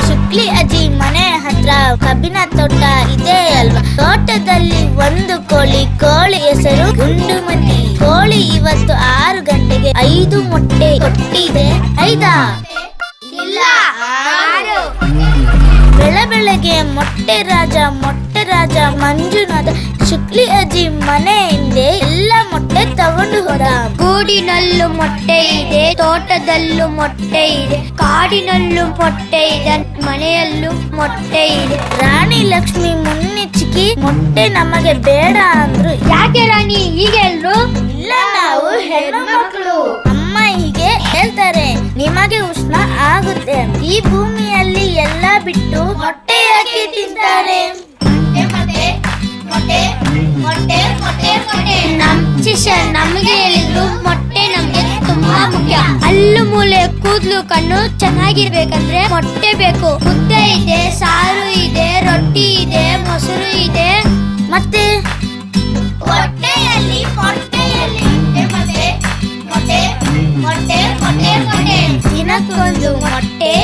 ಶುಕ್ಲಿ ಅಜ್ಜಿ ಮನೆ ಹತ್ರ ಕಬ್ಬಿನ ತೋಟ ಇದೆ ಅಲ್ವಾ? ತೋಟದಲ್ಲಿ ಒಂದು ಕೋಳಿ ಹೆಸರು ಗುಂಡುಮತಿ. ಕೋಳಿ ಇವತ್ತು 6 ಗಂಟೆಗೆ 5 ಮೊಟ್ಟೆ ಕೊಟ್ಟಿದೆ. 5 ಇಲ್ಲ 6. ಬೆಳಗ್ಗೆ ಮೊಟ್ಟೆ ರಾಜ ಮಂಜುನಾಥ ಶುಕ್ಲಿ ಅಜ್ಜಿ ಮನೆ ಹಿಂದೆ ಎಲ್ಲ ಮೊಟ್ಟೆ ತಗೊಂಡು ಹೋದ. ಗೂಡಿನಲ್ಲೂ ಮೊಟ್ಟೆ ಇದೆ, ತೋಟದಲ್ಲೂ ಮೊಟ್ಟೆ ಇದೆ, ಕಾಡಿನಲ್ಲೂ ಮೊಟ್ಟೆ ಇದೆ, ಮನೆಯಲ್ಲೂ ಮೊಟ್ಟೆ ಇದೆ. ರಾಣಿ ಲಕ್ಷ್ಮಿ ಮುನ್ನೆಚ್ಚಿಕೆ ಮೊಟ್ಟೆ ನಮಗೆ ಬೇಡ ಅಂದ್ರು. ಯಾಕೆ ರಾಣಿ ಹೀಗೆ ಎಲ್ರು? ಇಲ್ಲ, ನಾವು ಹೆಣ್ಮಕ್ಳು. ಅಮ್ಮ ಹೀಗೆ ಹೇಳ್ತಾರೆ, ನಿಮಗೆ ಉಷ್ಣ ಆಗುತ್ತೆ. ಈ ಭೂಮಿಯಲ್ಲಿ ಎಲ್ಲ ಬಿಟ್ಟು ಮೊಟ್ಟೆ ಯಾಕೆ ತಿಂತಾರೆ? ನಮ್ ಶಿಷ್ಯರ್ ನಮಗೆ ಹೇಳಿದ್ರು ಮೊಟ್ಟೆ ನಮ್ಗೆ ತುಂಬಾ ಮುಖ್ಯ. ಹಲ್ಲು ಮೂಲೆ ಕೂದಲು ಕಣ್ಣು ಚೆನ್ನಾಗಿರ್ಬೇಕಂದ್ರೆ ಮೊಟ್ಟೆ ಬೇಕು. ಮುದ್ದೆ ಇದೆ, ಸಾರು ಇದೆ, ರೊಟ್ಟಿ ಇದೆ, ಮೊಸರು ಇದೆ, ಮತ್ತೆ ದಿನಕ್ಕೊಂದು ಮೊಟ್ಟೆ